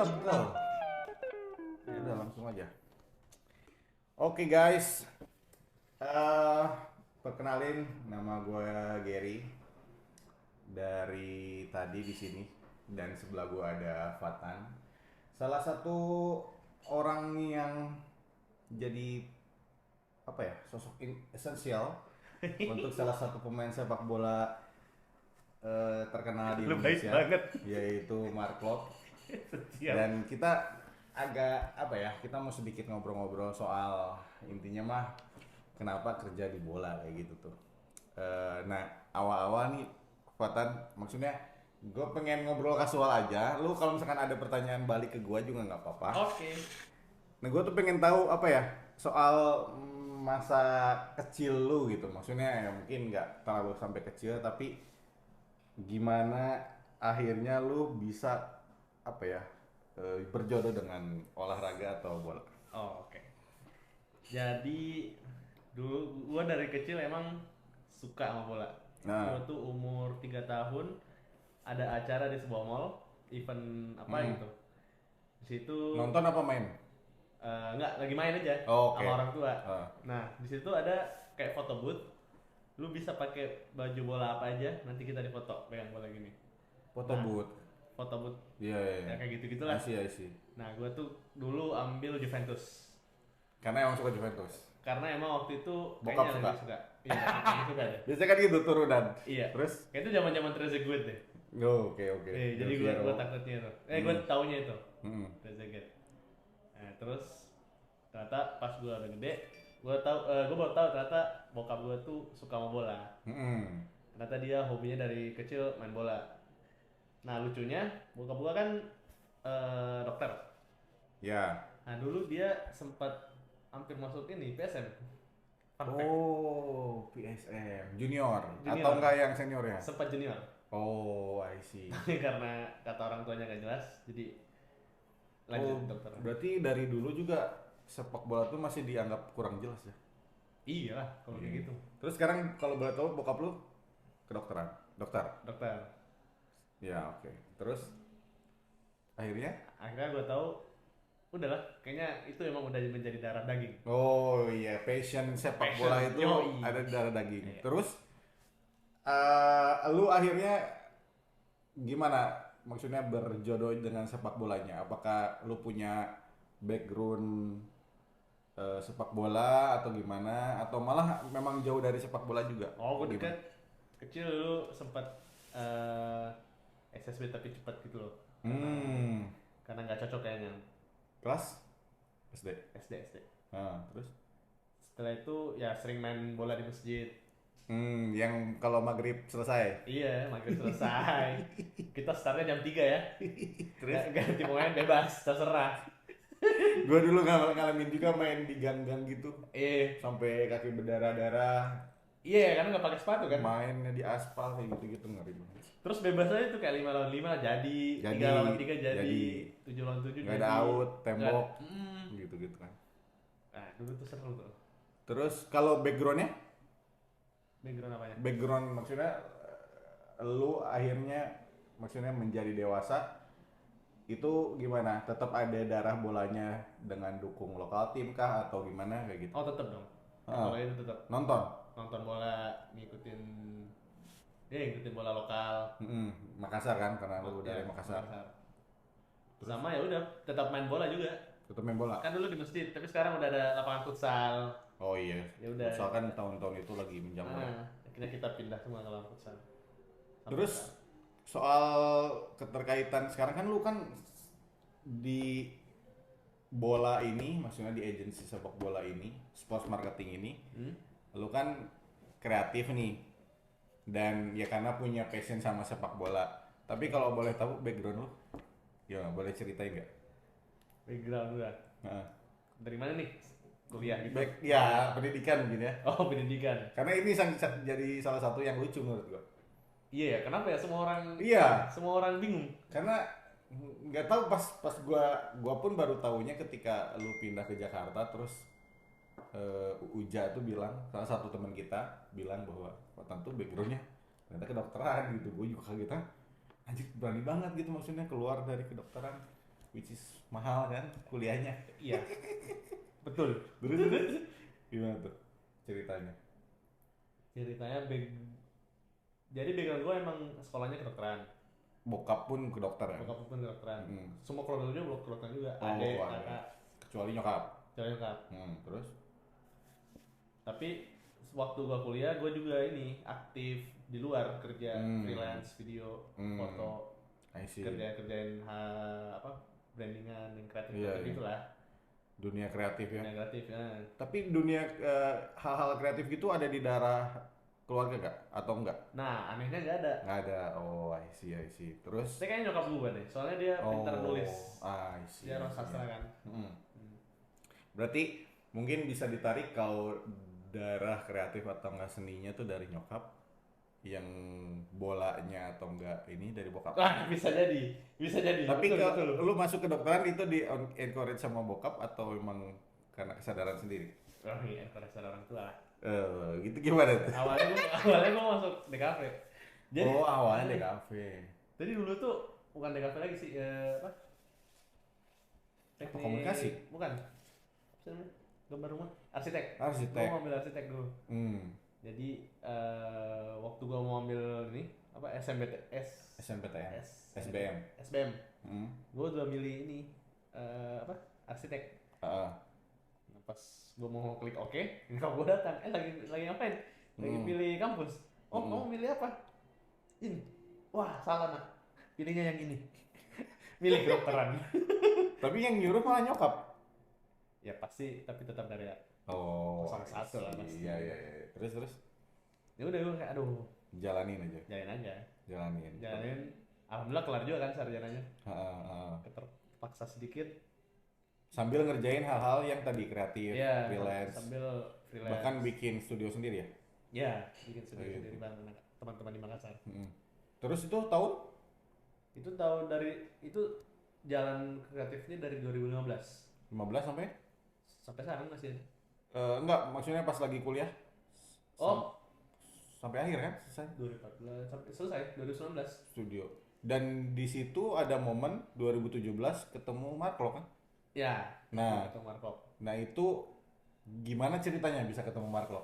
betul. Ya udah langsung aja. Oke guys, eh perkenalin nama gue Gary dari tadi di sini dan sebelah gue ada Fatan. Salah satu orang yang jadi apa ya sosok esensial untuk salah satu pemain sepak bola terkenal di Lu baik Indonesia, banget. yaitu Mark Klok. Siap. Dan kita agak apa ya, kita mau sedikit ngobrol-ngobrol soal intinya mah kenapa kerja di bola kayak gitu tuh. Nah awal-awal nih Fatan, maksudnya gue pengen ngobrol kasual aja. Lu kalau misalkan ada pertanyaan balik ke gue juga nggak apa-apa. Oke. Nah gue tuh pengen tahu apa ya soal masa kecil lu gitu. Maksudnya ya mungkin nggak terlalu sampai kecil, tapi gimana akhirnya lu bisa apa ya berjodoh dengan olahraga atau bola. Oh, oke. Jadi dulu gua dari kecil emang suka sama bola. Gua Nah, tuh umur 3 tahun ada acara di sebuah mall, event apa hmm. gitu. Di situ Nonton apa main? nggak lagi main aja Oh, oke. sama orang tua. Ah, Nah, di situ ada kayak foto booth. Lu bisa pakai baju bola apa aja, nanti kita difoto pegang bola gini. foto Nah, booth. foto booth Iya, iya, ya iya. kayak I gitu-gitulah. see, I see. Nah, gue tuh dulu ambil Juventus Karena emang suka Juventus. karena emang waktu itu Bokap kayaknya suka. lagi suka. Iya, lagi suka deh. Biasanya kan gitu turunan. Iya. Terus? Kayak itu zaman-zaman Trezeguet deh. Oh, oke, oke. Jadi Del gue Piero. gue takutnya itu. Gue taunya itu Hmm. Trezeguet. Nah, terus ternyata pas gue udah gede, gue baru tahu ternyata bokap gue tuh suka sama bola. Hmm. Ternyata dia hobinya dari kecil main bola. Nah, lucunya bokap gue kan dokter. Ya. Nah, dulu dia sempat hampir masuk ini PSM. Fun fact. Oh, PSM junior. Junior. Atau enggak yang senior ya? Sempat junior. Oh, I see. Karena kata orang tuanya gak jelas, jadi Oh, lanjut dokter. berarti dari dulu juga sepak bola tuh masih dianggap kurang jelas ya? Iya lah kalau kayak Iya. gitu. Terus sekarang kalau boleh tahu bokap lu kedokteran, dokter. Dokter. Ya, oke. Terus akhirnya? Akhirnya gue tahu udahlah kayaknya itu emang udah menjadi darah daging. Oh iya, passion sepak Passion, bola itu yoi. ada di darah daging. Iya. Terus lu akhirnya gimana? Maksudnya berjodoh dengan sepak bolanya? Apakah lu punya background sepak bola atau gimana? Atau malah memang jauh dari sepak bola juga? Oh, gue Gimana? deket kecil dulu sempat SSB tapi cepat gitu loh. Hmm, Karena nggak cocok kayaknya. kelas SD. SD. Nah, terus? Setelah itu ya sering main bola di masjid. Yang kalau maghrib selesai. Iya, maghrib selesai. Kita startnya jam 3 ya. Terus? Ganti pemain bebas, terserah. Gue dulu ngalamin juga main di gang-gang gitu. Sampai kaki berdarah-darah. Iya, karena nggak pakai sepatu kan. Mainnya di aspal kayak gitu-gitu ngeri banget. Terus bebas aja tuh kah 5 lawan 5 jadi, Jadi, 3 lawan 3 jadi, jadi. 7 lawan 7 Nggak jadi. ada out, tembok, Nggak ada- gitu-gitu kan. Nah, dulu tuh seru tuh. Terus kalau backgroundnya? Background apanya? Background maksudnya lu akhirnya maksudnya menjadi dewasa itu gimana? Tetap ada darah bolanya dengan dukung lokal tim kah atau gimana kayak gitu? Oh, tetep dong. Ah. Kalau itu tetap Nonton? nonton bola, ngikutin bola lokal. Makassar kan karena lu dari Ya, Makassar. Terus? Sama ya udah, tetap main bola juga. Tetap main bola. Kan dulu di masjid, tapi sekarang udah ada lapangan futsal. Oh iya. Ya udah. Futsal kan tahun-tahun itu lagi menjamur. Akhirnya kita pindah semua ke lapangan futsal. Sampai Terus soal keterkaitan sekarang kan lu kan di bola ini, maksudnya di agensi sepak bola ini, sports marketing ini, lu kan kreatif nih dan ya karena punya passion sama sepak bola. Tapi kalau boleh tahu background lu, ya boleh ceritain nggak? background udah. Nah, Dari mana nih? Kuliah gitu. ya pendidikan mungkin ya. Oh, pendidikan. Karena ini jadi salah satu yang lucu menurut gua. Iya ya, kenapa ya semua orang Iya. semua orang bingung? Karena nggak tahu pas gua pun baru tahunya ketika lu pindah ke Jakarta terus Uja tuh bilang salah satu teman kita bilang bahwa Watan tuh backgroundnya ternyata kedokteran gitu. Gue juga kaget, anjir berani banget gitu maksudnya keluar dari kedokteran. which is mahal kan kuliahnya. Iya. Betul. Terus gimana tuh ceritanya? Ceritanya jadi background gue emang sekolahnya kedokteran. Bokap pun ke dokter ya? Bokap pun kedokteran. Hmm. Semua keluarga gue juga kedokteran juga. Oh, Adek, keluarga. kakak, Kecuali nyokap. cewek nyokap. Terus? Tapi waktu gue kuliah gue juga ini aktif di luar kerja freelance video, foto, I see. kerjain brandingan yang kreatif Iya, iya. gitulah. Dunia kreatif ya. Dunia kreatif ya. Tapi dunia hal-hal kreatif gitu ada di darah keluarga gak? Atau enggak? Nah anehnya nggak ada. Nggak ada. Oh, I see, I see. Terus? Saya kayaknya nyokap gue deh, soalnya dia pintar nulis. I see. Dia orang sastra kan. Berarti mungkin bisa ditarik kalau darah kreatif atau enggak seninya tuh dari nyokap, yang bolanya atau enggak ini dari bokap. Bisa jadi, bisa jadi. Tapi betul. lu masuk kedokteran itu di encourage sama bokap atau emang karena kesadaran sendiri? Oh iya, pada orang tua lah. Gitu gimana tuh? Awalnya gue masuk DKV. Jadi, awalnya di kafe. Jadi dulu tuh bukan DKV lagi sih, apa? Apa, komunikasi? Bukan. Apa namanya? Gambar rumah. Arsitek. Arsitek. Gue mau ambil arsitek dulu. Jadi Waktu gue mau ambil ini apa SNPTN, SBM. Gue udah milih ini apa arsitek. Nah, pas gue mau klik oke, nyokap gue datang, lagi ngapain? Lagi pilih kampus. Kamu milih apa? Ini. Wah salah nak, pilihnya yang ini. Milih kedokteran. Tapi yang nyuruh malah nyokap. Ya pasti, tapi tetap dari salah satu lah pasti. Iya. Terus. Ya udah gue kayak aduh. Jalanin aja. Jalanin. Alhamdulillah kelar juga kan sarjananya. Terpaksa sedikit. Sambil ngerjain hal-hal yang tadi kreatif, freelance. Sambil freelance. Bahkan bikin studio sendiri ya? Ya, bikin studio sendiri bareng teman-teman di Makassar. Terus itu tahun? Itu jalan kreatifnya dari 2015. 15 sampai? Sampai sekarang masih. Enggak, maksudnya pas lagi kuliah. Sampai akhir kan? Selesai? 2014 sampai selesai 2019 studio. Dan di situ ada momen 2017 ketemu Marklo kan? Ya. Ketemu Marklo. Nah itu gimana ceritanya bisa ketemu Marklo?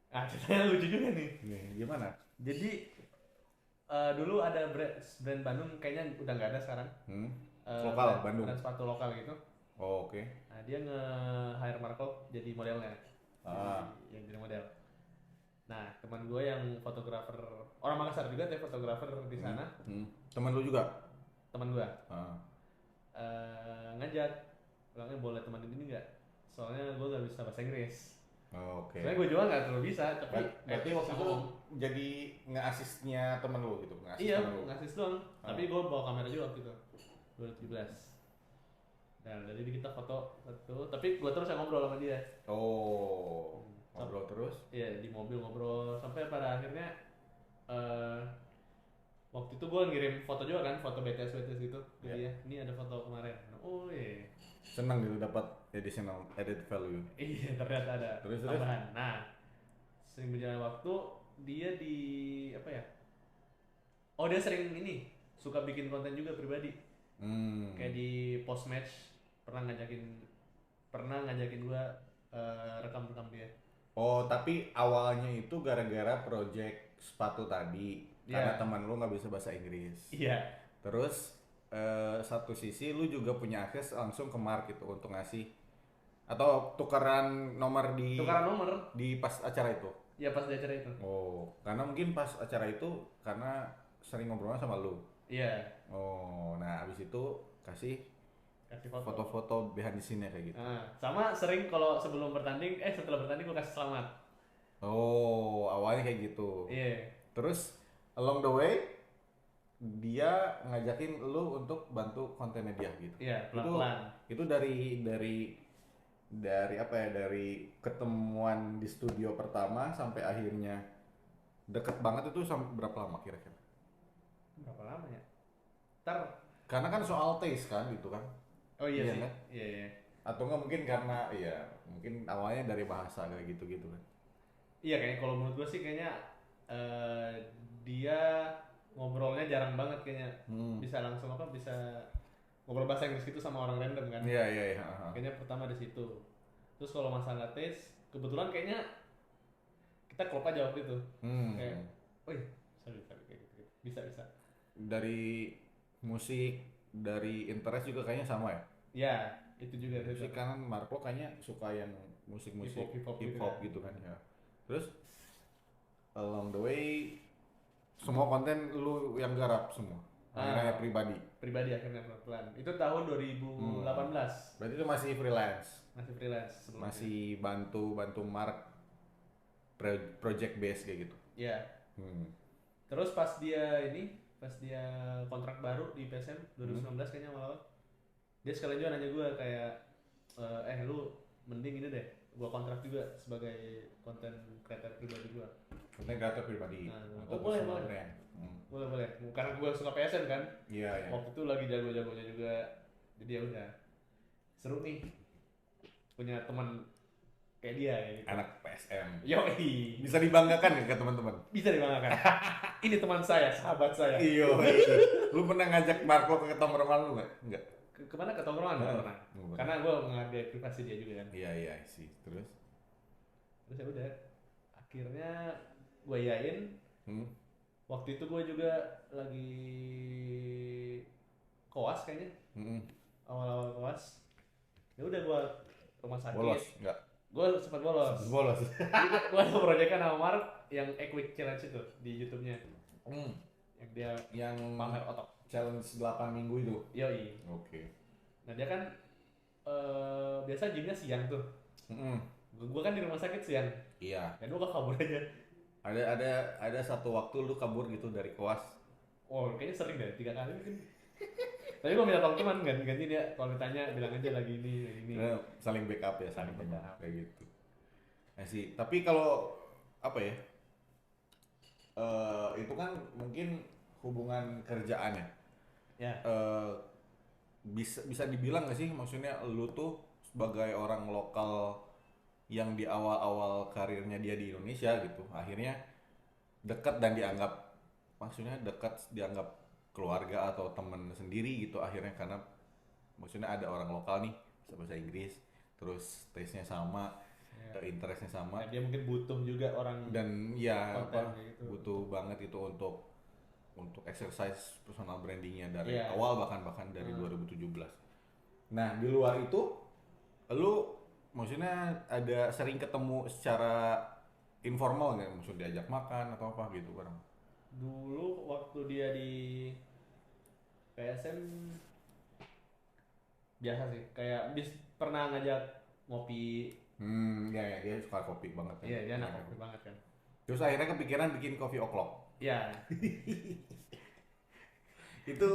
Ceritanya lucu juga nih. Gimana? Jadi dulu ada brand Bandung, kayaknya udah nggak ada sekarang. Lokal Bandung. Brand sepatu lokal gitu. Oh, oke. Nah dia nge-hire Marklo jadi modelnya. Yang jadi model. Nah, teman gue yang fotografer, orang Makassar juga, fotografer di sana. Teman lu juga? Teman gue. Ngajak, bilangnya boleh teman ini nggak? Soalnya gue nggak bisa bahasa Inggris. Oke. Soalnya gue juga nggak terlalu bisa, tapi berarti waktu itu jadi nge-assist-nya teman lu gitu? Iya, nge-assist doang. Tapi gue bawa kamera juga waktu itu, 2017. Nah, dari kita foto, tapi gue terus yang ngobrol sama dia. Ngobrol terus? Iya, di mobil ngobrol sampai pada akhirnya waktu itu gue ngirim foto juga kan, foto BTS gitu ke dia. Ini ada foto kemarin. Oh iya. Senang gitu dapat additional added value. Iya, ternyata ada tambahan. Nah, sering berjalan waktu dia di apa ya? Dia sering ini suka bikin konten juga pribadi. Kayak di post match pernah ngajakin gue rekam dia. Tapi awalnya itu gara-gara project sepatu tadi karena teman lu nggak bisa bahasa Inggris. Iya. Terus satu sisi lu juga punya akses langsung ke Mark gitu untuk ngasih atau tukaran nomor di pas acara itu. Iya, pas di acara itu. Karena mungkin pas acara itu karena sering ngobrolnya sama lu. Iya. Nah abis itu kasih foto-foto behind the scene-nya kayak gitu. Sama sering kalau setelah bertanding gue kasih selamat. Awalnya kayak gitu. Iya. Terus along the way dia ngajakin lu untuk bantu kontennya dia gitu. Iya, pelan-pelan. Itu dari apa ya, dari ketemuan di studio pertama sampai akhirnya deket banget itu sampai berapa lama kira-kira? Berapa lama ya? Karena kan soal taste kan gitu kan. Iya sih. Kan? Iya. Atau enggak mungkin karena mungkin awalnya dari bahasa kayak gitu-gitu kan. Iya, kayaknya kalau menurut gue sih kayaknya dia ngobrolnya jarang banget kayaknya. Bisa langsung bisa ngobrol bahasa Inggris gitu sama orang random kan. Iya, iya, iya. Kayaknya pertama di situ. Terus kalau masalah tes, kebetulan kayaknya kita klop aja waktu itu. Kayak, oh iya, bisa kayak gitu. Bisa. Dari musik, dari interest juga kayaknya sama ya? Ya, itu juga. Musik kan Marco kayaknya suka yang musik-musik hip hop gitu kan ya. Terus along the way semua konten lu yang garap semua. Akhirnya pribadi akhirnya pelan-pelan. Itu tahun 2018. Berarti itu masih freelance. Sebelumnya. Masih bantu Mark project base kayak gitu. Iya. Terus pas dia kontrak baru di PSM 2019 kayaknya awal, dia sekalian juga nanya gue kayak lu mending ini deh, gue kontrak juga sebagai konten creator pribadi gue. Konten creator pribadi. Boleh. Boleh. Karena gue suka PSM kan. Iya. Waktu itu lagi jago-jagonya juga. Jadi ya udah. Seru nih. Punya teman kayak dia gitu. Anak PSM. Yoi. Bisa dibanggakan ke teman-teman? Bisa dibanggakan. Ini teman saya, sahabat saya. Iya. Lu pernah ngajak Marco ke tongkrongan lu nggak? Enggak. Kemana ke tongkrongan? Nggak pernah. Karena gue menghargai privasi dia juga kan. Iya sih. Terus ya udah. Akhirnya gue yain. Waktu itu gue juga lagi koas kayaknya. Awal-awal koas. Ya udah gue rumah sakit. Bolos enggak? Gue sempat bolos. Gue ada proyekan sama Mark yang Quick Challenge itu di YouTube-nya. Yang dia pamer otot. Challenge 8 minggu itu. Yoi. Oke. Nah dia kan biasa gymnya siang tuh. Gue kan di rumah sakit siang. Iya. Dan gue kabur aja. Ada satu waktu lu kabur gitu dari koas. Oh kayaknya sering deh, 3 kali mungkin. Tapi gue minta tolong teman ganti dia, kalau ditanya bilang aja lagi ini. Saling backup ya, saling backup kayak gitu. Nah sih, tapi kalau apa ya? Itu kan mungkin hubungan kerjaan ya. Ya. Bisa dibilang nggak sih, maksudnya lu tuh sebagai orang lokal yang di awal-awal karirnya dia di Indonesia gitu, akhirnya dekat dan dianggap keluarga atau teman sendiri gitu akhirnya, karena maksudnya ada orang lokal nih bisa bahasa Inggris, terus taste-nya sama, interest-nya sama. Dia mungkin butuh juga orang dan ya gitu. Butuh banget itu untuk exercise personal brandingnya dari awal bahkan dari 2017. Nah di luar itu lu maksudnya ada sering ketemu secara informal nggak, maksudnya diajak makan atau apa gitu bareng? Dulu waktu dia di PSM biasa sih, kayak pernah ngajak ngopi. Ya dia suka kopi banget kan. Iya dia anak kopi banget kan. Terus akhirnya kepikiran bikin coffee o'clock. Iya. itu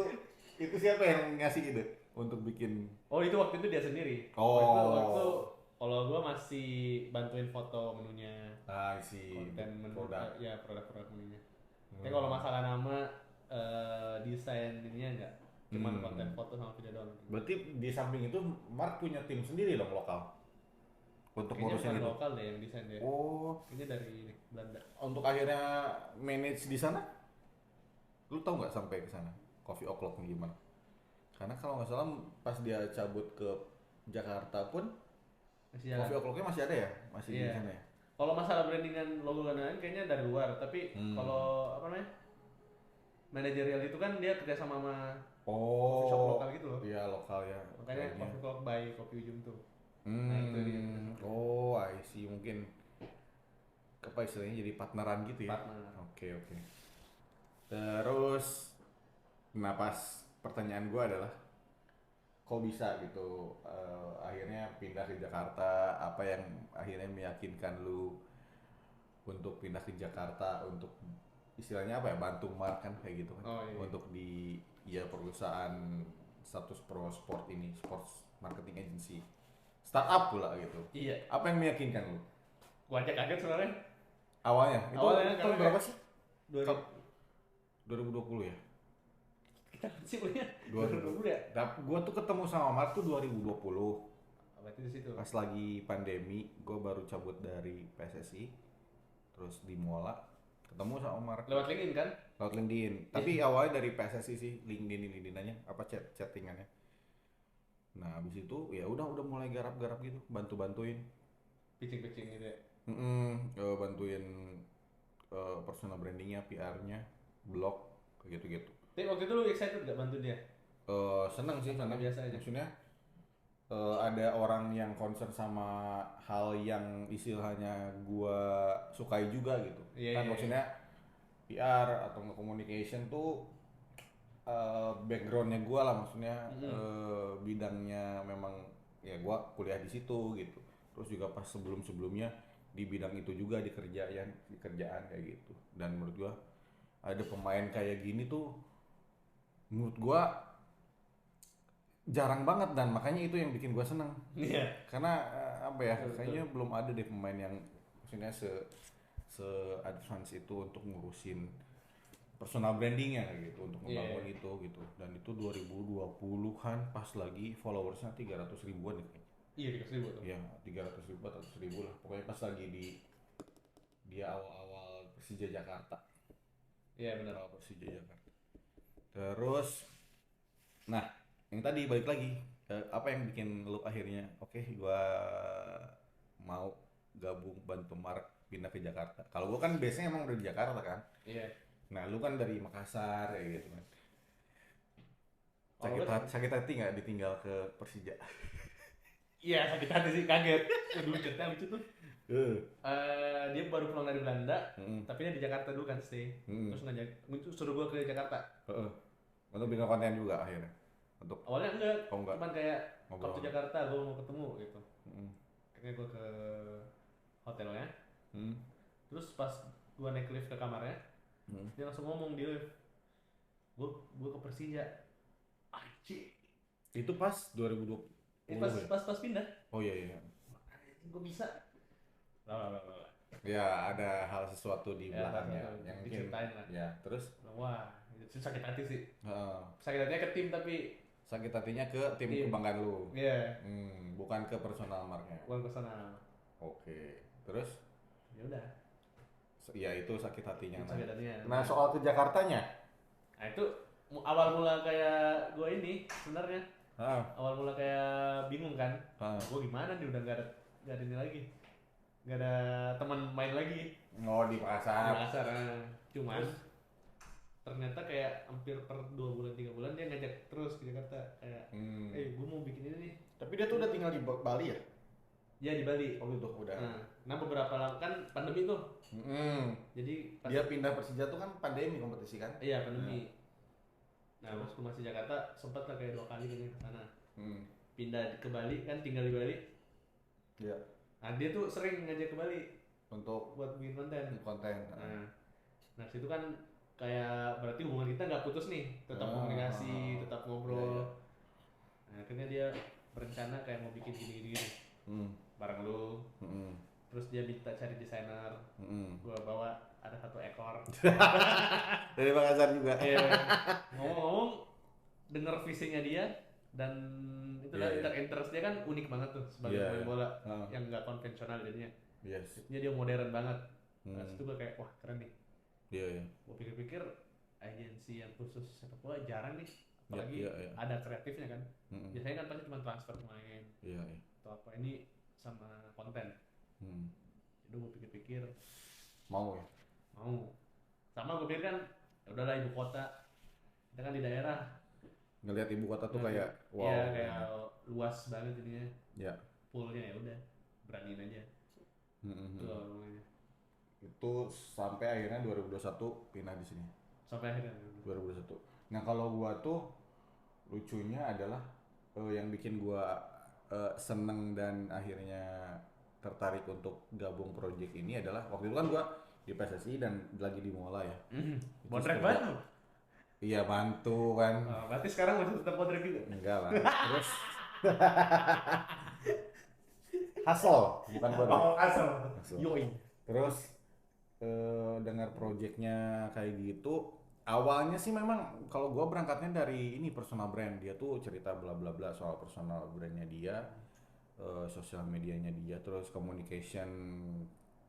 siapa yang ngasih ide untuk bikin? Oh itu waktu itu dia sendiri. Waktu kalau gue masih bantuin foto menunya, konten menu, produk menunya. Tapi kalau masalah nama, desain ininya enggak, cuma konten foto sama video doang. Berarti di samping itu Mark punya tim sendiri dong lokal untuk ngurusin itu. Lokal deh yang desain deh. Ini dari Belanda. Untuk akhirnya manage di sana, lu tau nggak sampai ke sana coffee o'clock gimana? Karena kalau nggak salah pas dia cabut ke Jakarta pun coffee o'clocknya masih ada ya, masih di sana ya. Kalau masalah brandingan logo dan lain kayaknya dari luar, tapi kalau manajerial itu kan dia kerjasama sama coffee shop lokal gitu loh. Iya lokal ya. Makanya coffee o'clock by Kopi Ujung tuh. Nah itu dia. I see, mungkin apa istilahnya jadi partneran gitu ya. Oke. Terus pas pertanyaan gue adalah kok bisa gitu akhirnya pindah ke Jakarta, apa yang akhirnya meyakinkan lu untuk pindah ke Jakarta untuk istilahnya apa ya, bantu Mark kan kayak gitu kan. Untuk di perusahaan status pro sport ini, sports marketing agency startup pula gitu. Iya. Apa yang meyakinkan lu? Gua aja kaget sebenarnya. Awalnya tahun berapa sih? 2020 ya? Kita sih punya 2020 ya? Gua tuh ketemu sama Mark tuh 2020. Berarti di situ. Pas lagi pandemi, gua baru cabut dari PSSI. Terus di Mola ketemu sama Mark. Lewat LinkedIn kan? Lewat LinkedIn. Tapi awalnya dari PSSI sih, LinkedIn aja, apa chattingannya. Nah habis itu ya udah mulai garap-garap gitu, bantu-bantuin. Pitching-pitching gitu ya. Bantuin personal brandingnya, PR-nya, blog, kayak gitu-gitu. Tapi waktu itu lu excited gak bantu dia? Seneng sih, Atau seneng. biasa aja? Maksudnya ada orang yang concern sama hal yang istilahnya gua sukai juga gitu. Iya, Kan iya, iya. maksudnya PR atau communication tuh backgroundnya gua lah, maksudnya bidangnya memang ya gua kuliah di situ gitu. Terus juga pas sebelum-sebelumnya di bidang itu juga di kerjaan kayak gitu. Dan menurut gua ada pemain kayak gini tuh menurut gua jarang banget, dan makanya itu yang bikin gua seneng. Iya. Karena apa ya, Betul, kayaknya betul. belum ada deh pemain yang maksudnya se advance itu untuk ngurusin personal brandingnya kayak gitu, untuk Iya. ngebangun itu gitu. Dan itu 2020 kan pas lagi followersnya 300 ribuan gitu. Iya, 300.000 tuh. Ya 300 ribu atau 100 ribu lah pokoknya, pas lagi di dia awal-awal Persija Jakarta, Iya, benar. awal Persija Jakarta. Terus nah yang tadi balik lagi, apa yang bikin lu akhirnya oke gua mau gabung bantu Mark pindah ke Jakarta? Kalau gua kan biasanya emang udah di Jakarta kan. Iya. Nah lu kan dari Makassar kayak gitu kan. Kalau gue, Sakit hati nggak ditinggal ke Persija? iya sakit hati sih, kaget. Aduh, cerita lucu tuh. Eh, Dia baru pulang dari Belanda, mm, tapi dia di Jakarta dulu kan stay. mm, Terus ngajak, itu suruh gue ke Jakarta. heeh. Untuk bikin konten juga akhirnya. Untuk Awalnya enggak, oh enggak cuman kayak kalau ngobrol. ke Jakarta gue mau ketemu gitu. Mm, Akhirnya gue ke hotelnya. mm, Terus pas gue naik lift ke kamarnya, mm. dia langsung ngomong di lift, gue ke Persija. Anjing. Itu pas 2020 Pas ya? pas pas pindah, Oh iya iya. gue bisa. Lah. Ya ada hal sesuatu di Ya, belakangnya yang mungkin diceritain lah. ya terus Wah, itu sakit hati sih. heeh, Sakit hatinya ke tim tapi sakit hatinya ke tim Tim. kebanggaan lu. iya, Bukan ke personal marknya. bukan personal. Oke. Terus Ya udah, ya itu sakit hatinya. itu sakit hatinya. Nah soal ke Jakartanya, Nah itu awal mula kayak gue ini sebenarnya. ah, Awal mula kayak bingung kan. ah. Gue gimana nih udah nggak ada ini lagi. Nggak ada teman main lagi Oh di di Makassar. Makassar. Cuman Terus? ternyata kayak hampir per 2 bulan 3 bulan dia ngajak terus ke Jakarta kayak, gue mau bikin ini nih. Tapi dia tuh udah tinggal di Bali ya? Ya di Bali. Oh gitu udah. Nah beberapa lama kan pandemi tuh. Jadi pas Dia pindah Persija tuh kan pandemi kompetisi kan? iya pandemi. Nah, pas gue masih Jakarta sempat lah kayak 2 kali kayaknya ke sana. Pindah ke Bali kan, tinggal di Bali. Iya. Nah, dia tuh sering ngajak ke Bali Untuk buat bikin konten. konten. Nah situ kan kayak berarti hubungan kita nggak putus nih, tetap komunikasi, tetap ngobrol. Iya. Nah, akhirnya dia berencana kayak mau bikin gini-gini bareng lu. Terus dia minta cari desainer. Gua bawa ada 1 ekor. Dari Makassar juga. Iya. Ngomong-ngomong, denger visinya dia dan itulah interest dia kan unik banget tuh sebagai pemain bola yang nggak konvensional jadinya. Yes. Dia modern banget. Nah, situ gue kayak wah keren nih. Iya. Gue pikir-pikir agensi yang khusus sepak bola jarang nih, apalagi Iya. ada kreatifnya kan. Biasanya kan pasti cuma transfer pemain Iya. atau apa, ini sama konten. Jadi gue pikir-pikir Mau ya? mau. Sama gue pikir kan ya udahlah ibu kota, kita kan di daerah. Ngelihat ibu kota tuh kayak wow. Iya kayak luas banget jadinya. Ya. Poolnya ya udah beraniin aja. Itu awalnya. Itu sampai akhirnya 2021 pindah di sini. Sampai akhirnya 2021. Nah kalau gua tuh lucunya adalah yang bikin gua seneng dan akhirnya tertarik untuk gabung project ini adalah waktu itu kan gua di PSSI dan lagi di Mola ya. Bonrek banget. Iya bantu kan. Berarti sekarang masih tetap bonrek juga? Enggak lah. Terus hustle bukan bonrek. Oh, asal. Hustle. Yoi. Terus dengar projectnya kayak gitu, awalnya sih memang kalau gue berangkatnya dari ini personal brand. Dia tuh cerita bla bla bla soal personal brandnya dia, sosial medianya dia, terus communication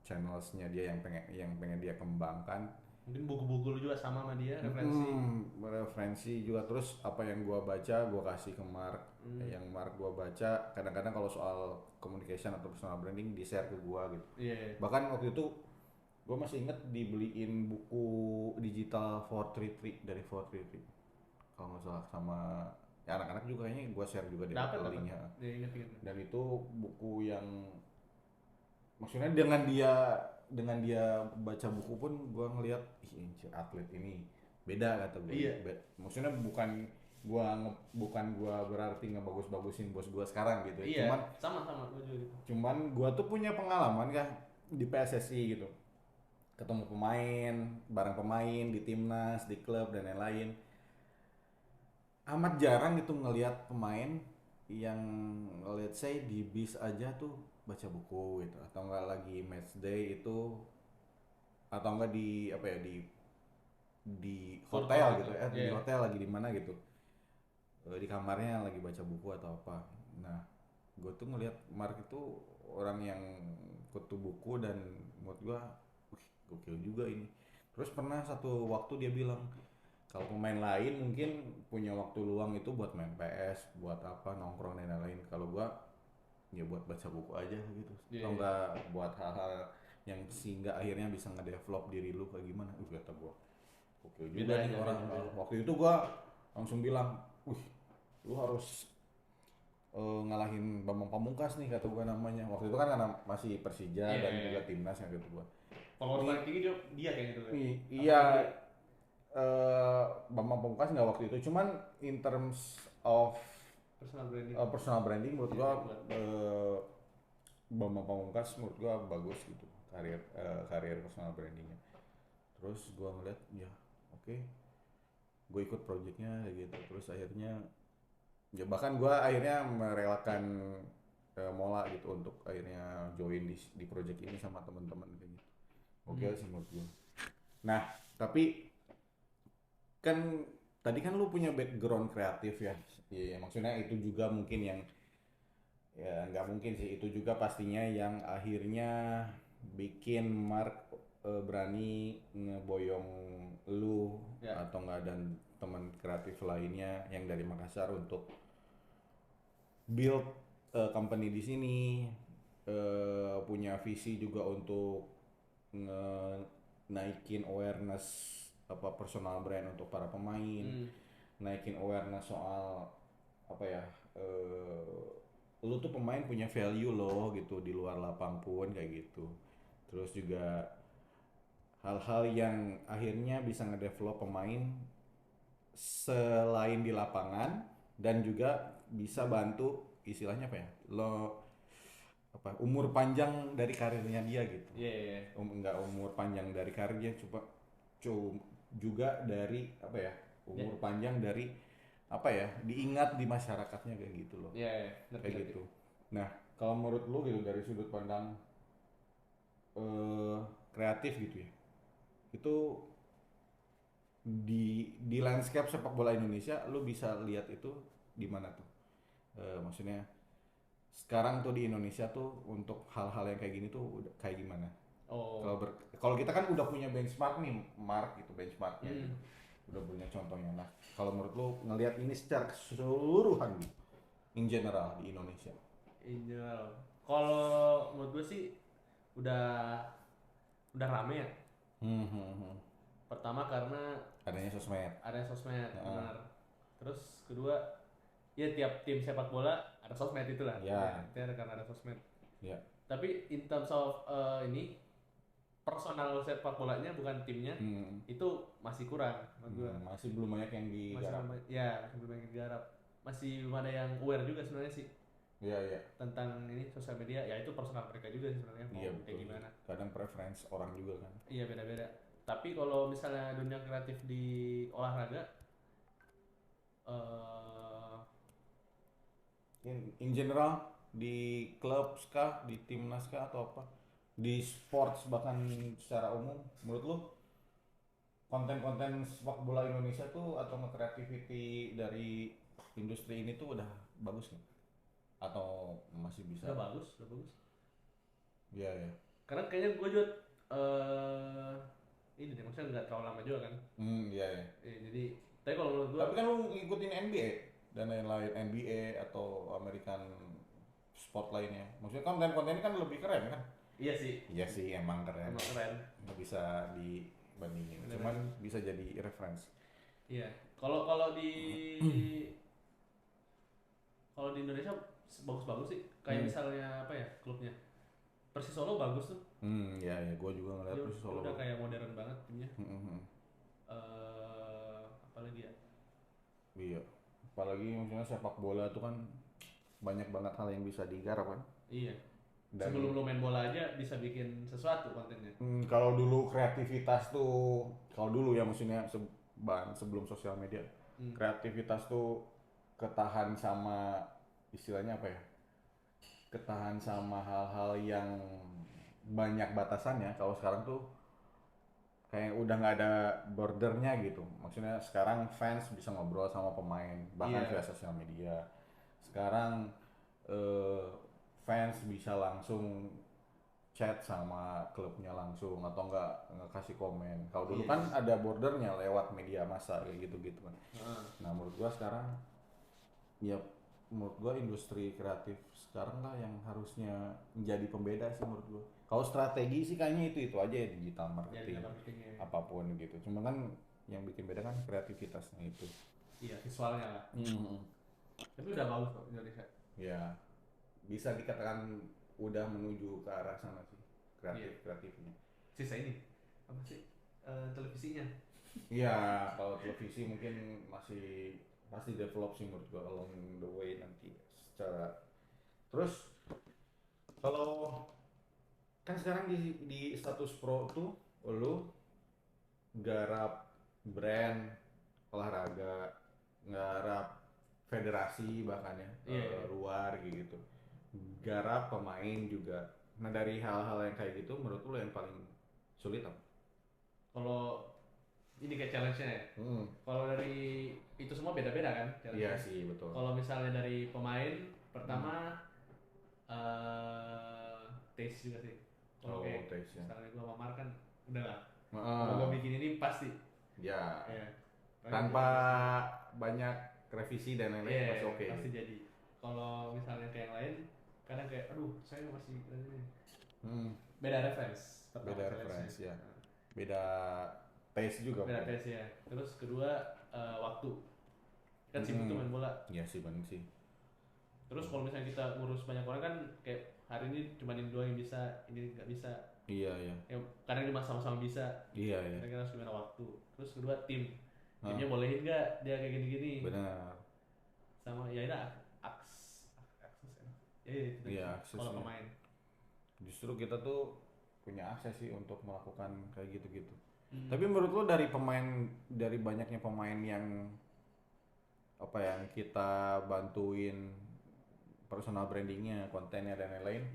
channelsnya dia yang pengen dia kembangkan. Mungkin buku-buku lu juga sama dia referensi. Referensi juga, terus apa yang gua baca gua kasih ke Mark. Yang Mark gua baca kadang-kadang kalau soal communication atau personal branding di share ke gua gitu. Iya. Bahkan waktu itu gua masih inget dibeliin buku digital 433 dari 433 kalau nggak salah, sama ya anak-anak juga kayaknya gua share juga deh linknya. Ya, inget. Dan itu buku yang maksudnya dengan dia baca buku pun gue ngelihat ih atlet ini beda kata gue. Iya. Maksudnya bukan gua berarti ngebagus-bagusin bos gue sekarang gitu. Iya. Cuman Sama gue juga gitu. Cuman gue tuh punya pengalaman kan di PSSI gitu. Ketemu pemain, bareng pemain di timnas, di klub dan lain-lain. Amat jarang gitu ngelihat pemain yang let's say di bis aja tuh baca buku gitu, atau enggak lagi match day itu, atau enggak di apa ya di hotel gitu ya, di hotel lagi di mana gitu, di kamarnya lagi baca buku atau apa. Nah gue tuh ngelihat Mark itu orang yang kutu buku, dan menurut gue wih gokil juga ini. Terus pernah satu waktu dia bilang kalau pemain lain mungkin punya waktu luang itu buat main PS, buat apa nongkrong dan lain-lain. Kalau gua ya buat baca buku aja gitu. Atau enggak buat hal-hal yang sehingga akhirnya bisa ngedevelop diri lu kayak gimana. Kata gua. Oke juga nih orang. Waktu itu gua langsung bilang, "Wih, lu harus ngalahin Bambang Pamungkas nih," kata gua namanya. Waktu itu kan karena masih Persija dan juga timnas yang gitu gua. Kalau paling tinggi dia kayak gitu kan. Iya. Bambang Pamungkas nggak waktu itu, cuman in terms of personal branding menurut gua Bambang Pamungkas menurut gua bagus gitu karir personal brandingnya. Terus gua ngeliat ya oke, gua ikut projectnya kayak gitu. Terus akhirnya ya bahkan gua akhirnya merelakan Mola gitu untuk akhirnya join di project ini sama teman-teman kayak gitu. Oke sih menurut gua. Nah tapi kan tadi kan lu punya background kreatif ya. Iya, maksudnya itu juga mungkin yang ya nggak mungkin sih, itu juga pastinya yang akhirnya bikin Mark berani ngeboyong lu atau nggak, dan teman kreatif lainnya yang dari Makassar untuk build company di sini, punya visi juga untuk naikin awareness apa personal brand untuk para pemain, naikin awareness soal apa ya, lu tuh pemain punya value loh gitu di luar lapang pun kayak gitu. Terus juga hal-hal yang akhirnya bisa ngedevelop pemain selain di lapangan, dan juga bisa bantu istilahnya apa ya, apa umur panjang dari karirnya dia gitu. Enggak umur panjang dari karirnya, coba juga dari apa ya, umur panjang dari apa ya, diingat di masyarakatnya kayak gitu loh. Kayak gitu. Nah kalau menurut lu gitu dari sudut pandang kreatif gitu ya, itu di landscape sepak bola Indonesia lu bisa lihat itu di mana tuh? Maksudnya sekarang tuh di Indonesia tuh untuk hal-hal yang kayak gini tuh udah kayak gimana? Kalau kita kan udah punya benchmark nih, Mark gitu benchmarknya, gitu. Udah punya contohnya. Nah kalau menurut lo ngelihat ini secara keseluruhan gitu, in general di Indonesia? In general, kalau menurut gue sih udah rame ya. Pertama karena adanya sosmed. Benar. Terus kedua, ya tiap tim sepak bola ada sosmed itulah. Karena ada sosmed. Tapi in terms of ini personal sepak bolanya bukan timnya, itu masih kurang menurut gua. Masih belum banyak yang digarap. Masih belum banyak yang digarap. Masih belum ada yang aware juga sebenarnya sih. Tentang ini sosial media, ya itu personal mereka juga sebenarnya mau kayak gimana. Kadang preference orang juga kan. Iya beda-beda. Tapi kalau misalnya dunia kreatif di olahraga, in general di klub kah, di timnas kah, atau apa, di sports bahkan secara umum, menurut lu konten-konten sepak bola Indonesia tuh atau nge-creativity dari industri ini tuh udah bagus nggak? Atau masih bisa? Udah bagus. Iya. Karena kayaknya gue juga ini deh, maksudnya nggak terlalu lama juga kan. Iya ya. Jadi tapi kalau menurut gua Tapi kan lu ngikutin NBA dan lain-lain, NBA atau American sport lainnya. Maksudnya kan konten-konten ini kan lebih keren kan? iya sih, Iya sih emang keren. emang keren. Nggak bisa dibandingin. Bener. Cuman bisa jadi reference. Iya. Kalau di Indonesia bagus-bagus sih. Kayak misalnya apa ya, klubnya Persis Solo bagus tuh. Ya ya, gue juga ngeliat Dia Persis Solo. udah kayak modern banget timnya. Apa lagi ya? Iya. Apalagi maksudnya sepak bola tuh kan banyak banget hal yang bisa digarap kan. Iya. Dan Sebelum lo main bola aja bisa bikin sesuatu kontennya. kalau dulu kreativitas tuh, kalau dulu ya maksudnya sebelum sosial media, kreativitas tuh ketahan sama istilahnya apa ya? Ketahan sama hal-hal yang banyak batasannya. Kalau sekarang tuh kayak udah nggak ada bordernya gitu. Maksudnya sekarang fans bisa ngobrol sama pemain bahkan via sosial media. Sekarang fans bisa langsung chat sama klubnya langsung atau nggak kasih komen. Kalau dulu kan ada bordernya lewat media massa kayak gitu-gitu kan. Nah menurut gua sekarang ya menurut gua industri kreatif sekarang lah yang harusnya menjadi pembeda sih menurut gua. Kalau strategi sih kayaknya itu aja ya, digital marketing, apapun gitu. Cuma kan yang bikin beda kan kreativitasnya itu. Iya, visualnya lah. Tapi udah bagus kok Indonesia. Ya, bisa dikatakan udah menuju ke arah sana sih kreatifnya. Sisa ini apa sih televisinya? Iya, kalau televisi mungkin masih pasti develop sih menurut gua along the way nanti secara. Terus kalau kan sekarang di status pro tuh lu garap brand olahraga, garap federasi bahkan ya luar gitu, garap pemain juga. Nah dari hal-hal yang kayak gitu menurut lu yang paling sulit apa? Kalau ini kayak challenge-nya ya. Kalau dari itu semua beda-beda kan Iya challenge-nya. sih betul. Kalau misalnya dari pemain pertama taste juga sih. Kalau kayak misalnya gue sama Mar kan udah lah. Kalau gue bikin ini pasti. Ya. Tanpa banyak revisi dan lain-lain masih oke. Pasti jadi. Kalau misalnya kayak yang lain kadang kayak aduh saya masih beda reference. Beda reference ya. Beda taste juga. Beda taste ya. Terus kedua waktu. Kan sibuk tuh main bola. Iya sih benar sih. Terus kalau misalnya kita ngurus banyak orang kan kayak hari ini cuma ini doang yang bisa, ini nggak bisa. Iya iya. Ya, kadang kita sama-sama bisa. Iya iya. Kadang kita harus gimana waktu. Terus kedua timnya bolehin nggak dia kayak gini-gini. Benar. Sama ya ini akses ya. Akses. Kalau pemain. Justru kita tuh punya akses sih untuk melakukan kayak gitu-gitu. Tapi menurut lo dari banyaknya pemain yang apa yang kita bantuin personal brandingnya, kontennya dan lain-lain,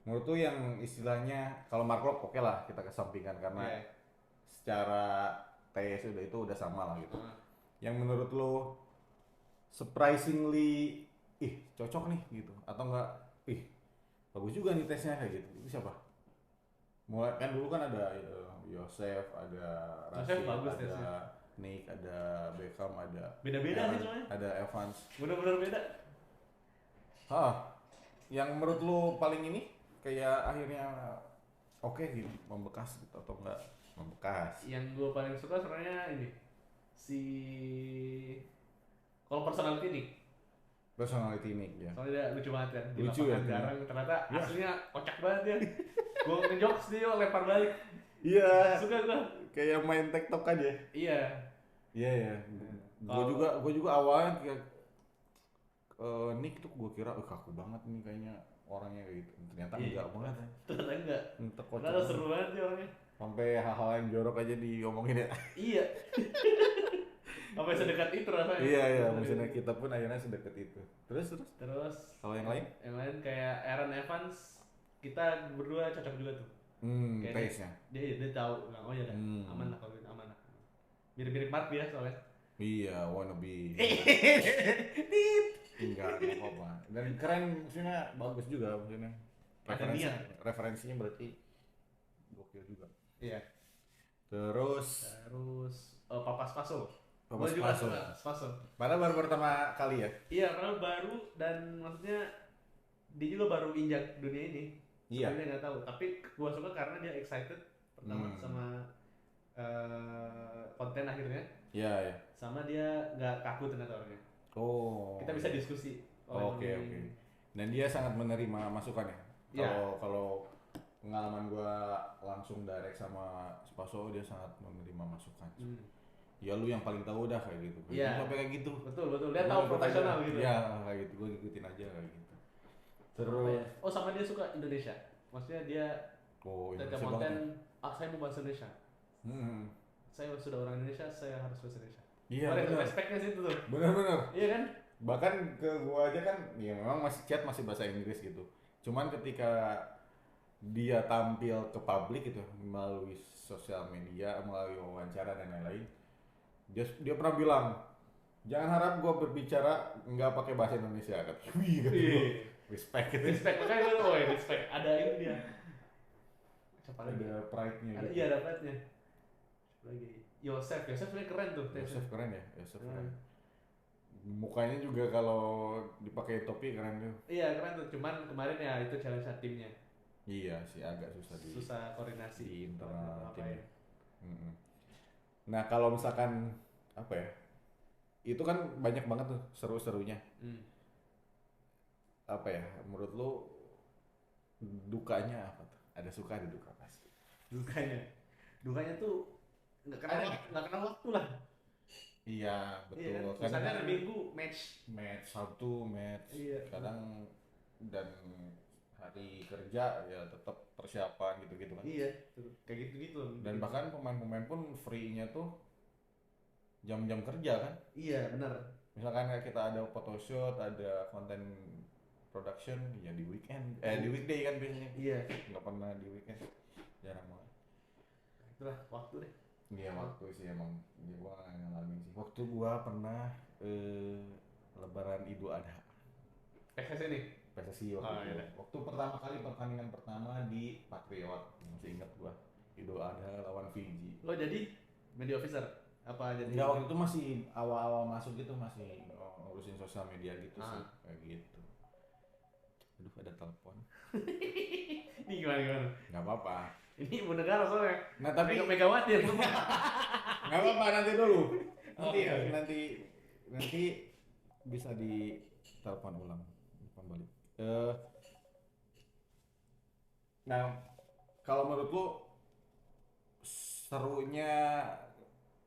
menurut tuh yang istilahnya kalau Mark Locke oke lah kita kesampingkan karena secara taste udah sama lah gitu. Yang menurut lo surprisingly cocok nih gitu atau enggak bagus juga nih tesnya kayak gitu, itu siapa? Mulai kan dulu kan ada Yosef, ada Rashid, ada tesnya. Nick, ada Beckham, ada beda-beda sih semuanya. Ada Evans. Bener-bener beda. Yang menurut lu paling ini kayak akhirnya oke gitu, membekas gitu atau enggak membekas? Yang gue paling suka sebenarnya ini kalau personality Nick ya. Soalnya dia lucu banget kan. Lucu ya. Jarang ternyata aslinya kocak banget ya. Gue ngejokes dia lempar balik. Iya. Suka gue. Kayak main TikTok aja. Iya. Iya. Gue juga awalnya kayak Nick tuh gue kira kaku banget nih kayaknya orangnya kayak gitu. Ternyata enggak banget. Ternyata enggak. Ternyata seru banget dia orangnya. Sampai hal-hal yang jorok aja diomongin ya. Iya. Sampai sedekat itu rasanya. Iya, maksudnya kita pun akhirnya sedekat itu. Terus kalau yang lain? Yang lain kayak Aaron Evans, kita berdua cocok juga tuh. Taste-nya. Dia tahu, oh ya dah, aman lah kalau aman lah. Mirip-mirip Mark ya soalnya. Iya, wannabe. Enggak apa-apa. Dan keren, maksudnya bagus juga maksudnya. Referensinya berarti gokil juga. Iya. Terus Papa Spaso. Papa Gue juga Spaso. suka Spaso. Padahal baru pertama kali ya? Iya, karena baru dan maksudnya dia juga baru injak dunia ini. Iya. Sebenarnya nggak tahu, tapi gue suka karena dia excited pertama sama konten akhirnya. Iya, iya. Sama dia nggak kaku ternyata orangnya. Oh. Kita bisa diskusi. Oke. Dan dia sangat menerima masukannya. Kalau pengalaman gua langsung direct sama Spaso, dia sangat menerima masukan. Ya lu yang paling tahu dah kayak gitu. Iya. Sampai kayak gitu. Betul. Dia tahu profesional gitu. Iya, kayak gitu. Gua ikutin aja kayak gitu. Terus sama dia suka Indonesia. Maksudnya dia Indonesia konten banget. saya mau bahasa Indonesia. Saya sudah orang Indonesia, saya harus bahasa Indonesia. Iya, benar. Respeknya situ tuh. Benar. Iya kan? Bahkan ke gua aja kan, ya memang masih bahasa Inggris gitu. Cuman ketika dia tampil ke publik gitu melalui sosial media, melalui wawancara dan lain-lain, dia pernah bilang, jangan harap gua berbicara nggak pakai bahasa Indonesia. Wih, gitu. Respect gitu. Respect, makanya gue respect. Ada ini dia. Ada pride-nya gitu. Iya, ada pride-nya. Lagi Yosef sebenarnya keren tuh. Yosef keren ya, keren. Mukanya juga kalau dipakai topi keren tuh. Iya, keren tuh. Cuman kemarin ya itu challenge timnya. Iya sih, agak susah koordinasi di internal tim. Nah, kalau misalkan apa ya? Itu kan banyak banget tuh seru-serunya. Apa ya? Menurut lu dukanya apa tuh? Ada suka ada duka pasti. Dukanya tuh nggak kena waktu lah. Iya, betul. Iya, kan? Misalnya hari Minggu match Sabtu match. Iya. Kadang dan hari kerja ya tetap persiapan gitu-gitu kan. Iya, kayak gitu-gitu. Dan bahkan pemain-pemain pun free-nya tuh jam-jam kerja kan? Iya, benar. Misalkan kayak kita ada photoshoot, ada konten production ya di weekend, di weekday kan biasanya. Iya. Nggak pernah di weekend, jarang banget. Itulah waktu deh. Iya waktu sih emang, ya gua nggak ngalamin sih. Waktu gua pernah Lebaran Idul Adha. PSSI waktu pertama kali pertandingan pertama di Patriot, masih ingat gua. Idul Adha lawan Fiji. Lo jadi media officer apa jadi? Enggak, waktu itu masih awal-awal masuk gitu, masih ngurusin sosial media gitu sih, kayak gitu. Aduh, ada telepon. Ini gimana? Nggak apa-apa. Ini ibu negara soalnya. Nah tapi Megawati ya. Nggak apa-apa, nanti dulu. Nanti bisa di telepon ulang kembali. Nah, kalau menurut lu serunya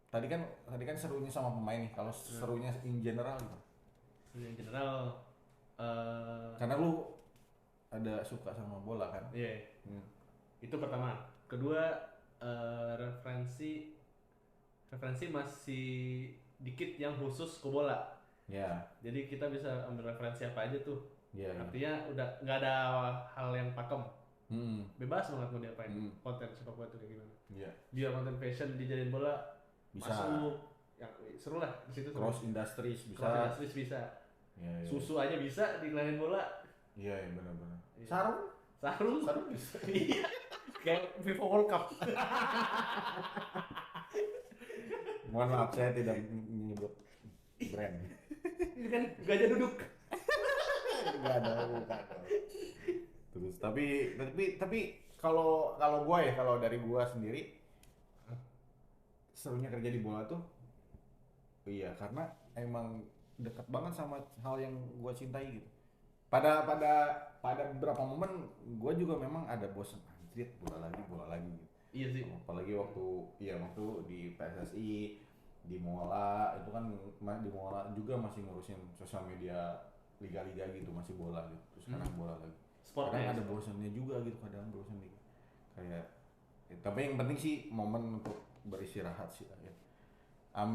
tadi kan serunya sama pemain nih. Kalau serunya in general gitu. In general karena lu ada suka sama bola kan? Iya. Itu pertama. Kedua referensi masih dikit yang khusus ke bola. Ya. Jadi kita bisa ambil referensi apa aja tuh. Ya. Artinya udah nggak ada hal yang pakem. Bebas banget mau diapain. Konten sepak bola itu kayak gimana. Iya. Dia konten fashion dijadiin bola bisa. Masuk. Yang seru lah di situ. Cross industries bisa. Ya. Susu aja bisa diklanin bola. Iya, benar-benar. Sarung bisa. Iya. Kayak FIFA World Cup. Mohon maaf saya tidak menyebut brand. Ini kan gajah duduk. Enggak ada. Terus tapi kalau gua ya, kalau dari gua sendiri serunya kerja di bola tuh iya karena emang dekat banget sama hal yang gua cintai gitu. Pada beberapa momen gue juga memang ada bosan, anjir bola lagi gitu. Iya sih. Apalagi waktu di PSSI, di Mola itu kan, di Mola juga masih ngurusin sosial media liga-liga gitu, masih bola gitu. Terus sekarang bola lagi. Kadang ada bosannya juga gitu, kayak tapi yang penting sih momen untuk beristirahat sih ya.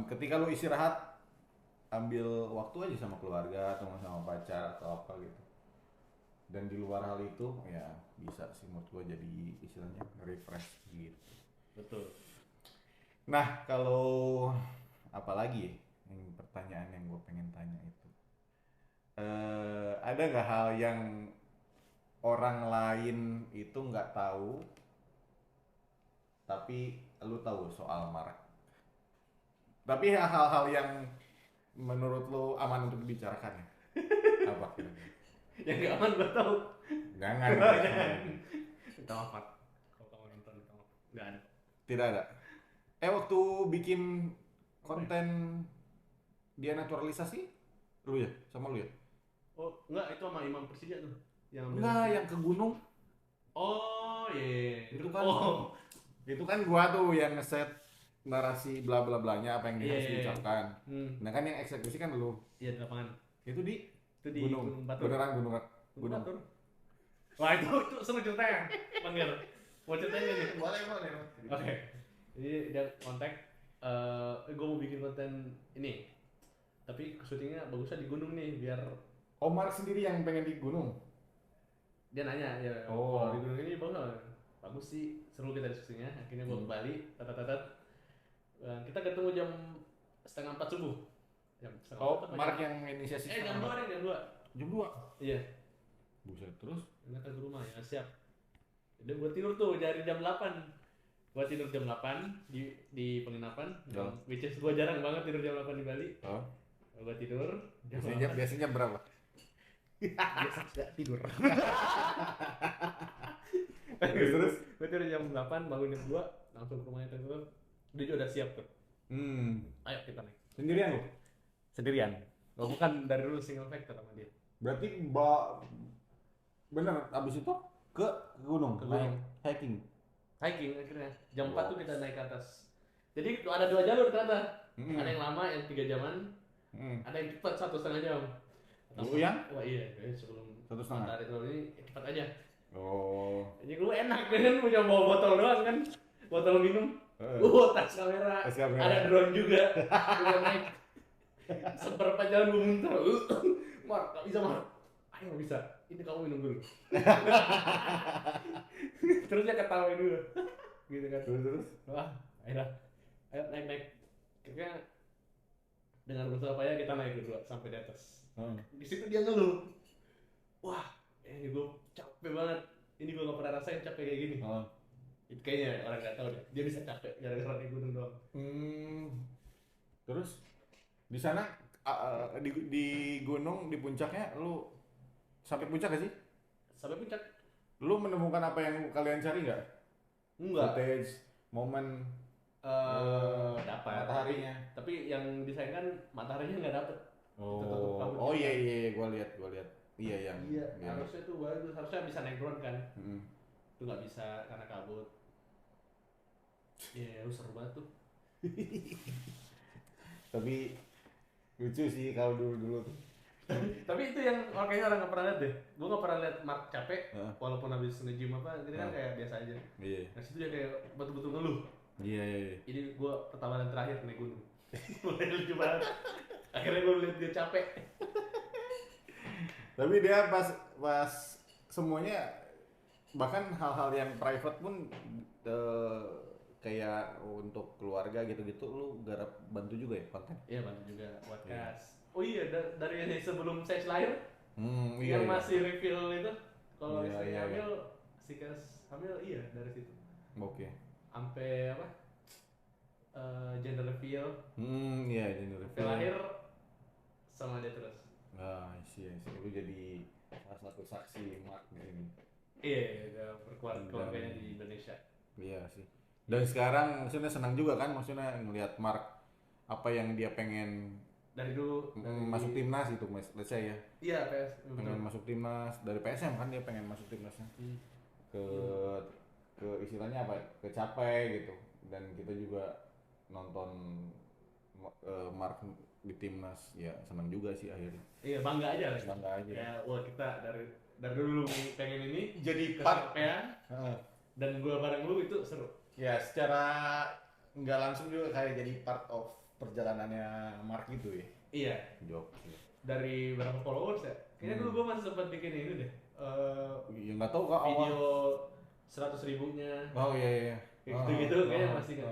Ketika lu istirahat, ambil waktu aja sama keluarga atau sama pacar atau apa gitu. Dan di luar hal itu ya bisa sih menurut gua jadi istilahnya refresh gitu. Betul. Nah, kalau apalagi yang pertanyaan yang gua pengen tanya itu. Ada nggak hal yang orang lain itu nggak tahu tapi lu tahu soal Mark. Tapi hal-hal yang menurut lu aman untuk dibicarakan ya? Apa kira-kira? Yang gak aman gue tahu. Jangan. Minta maaf, Mark. Kalau kamu nonton, minta maaf. Gak ada. Tidak ada. Waktu bikin konten dia naturalisasi, lu ya? Sama lu ya? Oh, enggak, itu sama Imam Persija tuh. Enggak, yang ke gunung. Oh, iya. Itu kan, itu kan gua tuh yang ngeset narasi bla bla blanya apa yang dia harus diucapkan. Nah kan yang eksekusi kan lu. Iya, di lapangan. Itu di Gunung Batur. Beneran gunung Batur. Wah, itu seru ceritanya. Panggil. Mau ceritain gak nih? Boleh. Oke. Jadi dia kontak, gue mau bikin konten ini. Tapi syutingnya bagusnya di gunung nih, biar Omar sendiri yang pengen di gunung. Dia nanya ya, kalau di gunung ini bagus sih, seru kita diskusinya. Akhirnya gue ke Bali, kita ketemu jam 3:30 subuh. Mark yang inisiasi. Jam 2 nih, jam 2. Jam 2? Iya. Buset, terus? Enak ke rumah ya, siap. Udah gue tidur tuh dari jam 8. Gue tidur jam 8 di penginapan. Which is gue jarang banget tidur jam 8 di Bali. Gue tidur jam biasanya berapa? Biasa gak tidur. Terus? Gue tidur jam 8, bangun jam 2, langsung ke rumahnya tidur. Dia juga udah siap tuh. Ayo kita naik. Sendirian lu? Sendirian. Oh, bukan dari dulu single factor sama dia. Berarti bener abis itu ke gunung, naik hiking Akhirnya jam 4 tuh kita naik ke atas. Jadi ada 2 jalur ternyata. Ada yang lama yang 3 jaman, ada yang cepat 1,5 jam. Dulu yang? Wah iya, sebelum 1,5 matahari turun ini cepat aja. Jadi gue enak kan, punya bawa botol doang kan, botol minum. Tas kamera, ada drone juga. Gue naik seberapa jalan gue muntah. Mark, gak bisa Mark. Ayo gak bisa, ini kamu minum dulu. Terus dia ketawain dulu. Gitu kan. Terus? Wah, ayo naik. Kayaknya dengan berusaha payah kita naik berdua sampai di atas. Di situ dia ngeluh. Wah, ini gue capek banget. Ini gue gak pernah rasain capek kayak gini. Itu kayaknya orang gak tahu deh. Dia bisa capek gara-gara naik gunung doang. Terus di sana di gunung di puncaknya lu sampai puncak gak sih? Sampai puncak. Lu menemukan apa yang kalian cari nggak? Enggak. Footage, momen dapat mataharinya. Tapi yang disayangkan mataharinya nggak dapet. Iya, gua lihat. Iya, harusnya tuh bagus, harusnya bisa naik drone kan. Itu nggak bisa karena kabut. Iya, seru banget tuh. Tapi lucu sih kalau dulu tuh. Tapi itu yang kayaknya orang nggak pernah lihat deh. Gue nggak pernah lihat Mark capek, walaupun habis nge-gym apa, gitu kan kayak biasa aja. Iya. Nah situ dia kayak betul-betul ngeluh. Iya. Ini gue pertama dan terakhir naik gunung. Mulai lucu banget. Akhirnya gue lihat dia capek. Tapi dia pas semuanya, bahkan hal-hal yang private pun kayak untuk keluarga gitu-gitu lu garap bantu juga ya konten? Iya bantu juga buat kas. Oh iya, dari sebelum stage lahir yang masih reveal itu kalau istri hamil, si kas hamil dari situ. Oke. Sampai apa? Gender reveal. Gender reveal. Lahir sama dia terus. Iya. Lu jadi salah satu saksi Mark di sini. Iya, keluarganya di Indonesia. Iya sih. Dan sekarang maksudnya senang juga kan, maksudnya ngelihat Mark apa yang dia pengen dari dulu masuk timnas gitu, let's say ya. Iya, PS. Pengen masuk timnas dari PSM kan, dia pengen masuk timnasnya. Ke istilahnya apa? Kecapai gitu. Dan kita juga nonton Mark di timnas, ya senang juga sih akhirnya. Iya, bangga aja. Ya, wah kita dari dulu pengen ini jadi kecapean. Dan gua bareng lu itu seru. Ya, secara nggak langsung juga kayak jadi part of perjalanannya Mark gitu ya. Iya. Jok. Dari berapa followers ya? Kayaknya dulu gue masih sempat bikin ini deh. Ya nggak tahu kok video 100.000-nya. Oh iya. Gitu kayaknya masih nggak.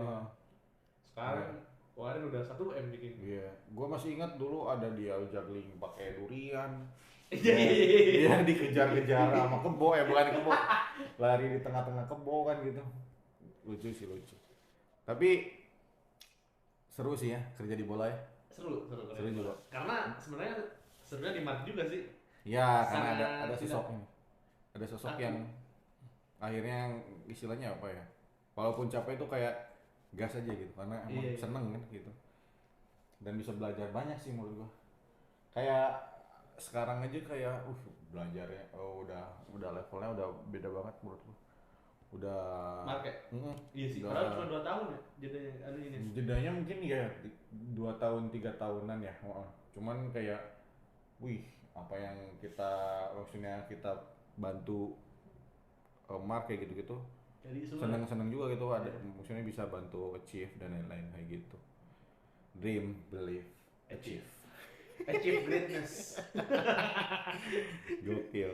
Sekarang kemarin udah 1M bikin. Iya. Gue masih ingat dulu ada dia juggling pakai durian. Iya. Dia dikejar-kejar sama kebo, bukan kebo. Lari di tengah-tengah kebo kan gitu. Lucu. Tapi seru sih ya kerja di bola ya. Seru juga. Karena sebenarnya serunya di Mark juga sih. Ya, karena ada sosoknya. Ada sosok yang akhirnya istilahnya apa ya? Walaupun capek itu kayak gas aja gitu karena emang seneng kan gitu. Dan bisa belajar banyak sih menurut gua. Kayak sekarang aja kayak belajarnya udah levelnya udah beda banget menurut gua. Udah market. Iya sih. Padahal cuma 2 tahun ya jedanya ini. Jedanya mungkin ya 2 tahun 3 tahunan ya. Cuman kayak apa yang maksudnya kita bantu Mark kayak gitu-gitu. Seneng juga gitu ada maksudnya bisa bantu achieve dan lain-lain kayak gitu. Dream, believe, achieve. Achieve greatness. Gokil.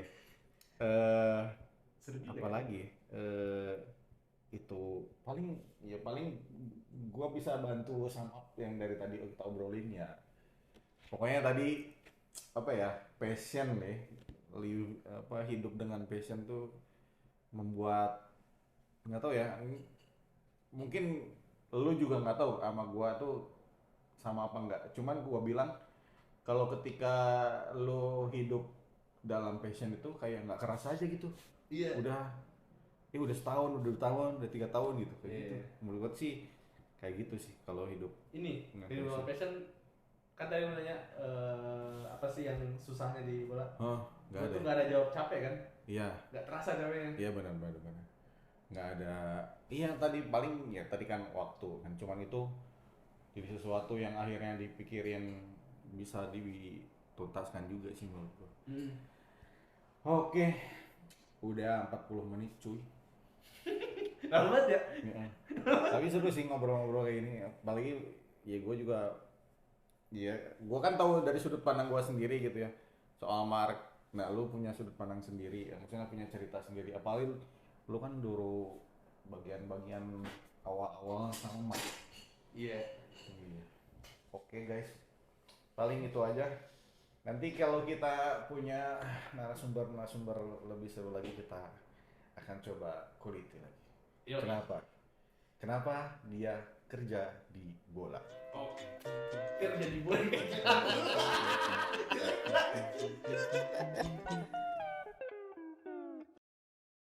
Apalagi itu paling gua bisa bantu sum up yang dari tadi kita obrolin ya. Pokoknya tadi apa ya, passion nih, hidup dengan passion tuh membuat nggak tahu ya, mungkin lu juga nggak tahu sama gua tuh sama apa enggak. Cuman gua bilang kalau ketika lu hidup dalam passion itu kayak nggak kerasa aja gitu. Iya. Udah setahun, udah 2 tahun, udah 3 tahun gitu kayak gitu. Menurut gua sih kayak gitu sih kalau hidup. Ini hidup passion kan tadi nanya apa sih yang susahnya di bola? Nggak ada. Itu nggak ada jawab capek kan? Iya. Nggak terasa capeknya. Iya benar. Nggak ada. Iya tadi paling ya tadi kan waktu kan cuman itu jadi sesuatu yang akhirnya dipikirin bisa dituntaskan juga sih menurut gua. Oke. Udah 40 menit cuy. Lama banget ya? Tapi seru sih ngobrol-ngobrol kayak ini. Apalagi ya gue juga gue kan tahu dari sudut pandang gue sendiri gitu ya soal Mark. Nah lu punya sudut pandang sendiri, maksudnya punya cerita sendiri. Apalagi lu kan dulu bagian-bagian awal-awal sama Mark. Iya. Oke guys, paling itu aja. Nanti kalau kita punya narasumber lebih seru lagi kita akan coba kuliti lagi. Kenapa dia kerja di bola? Kerja di bola.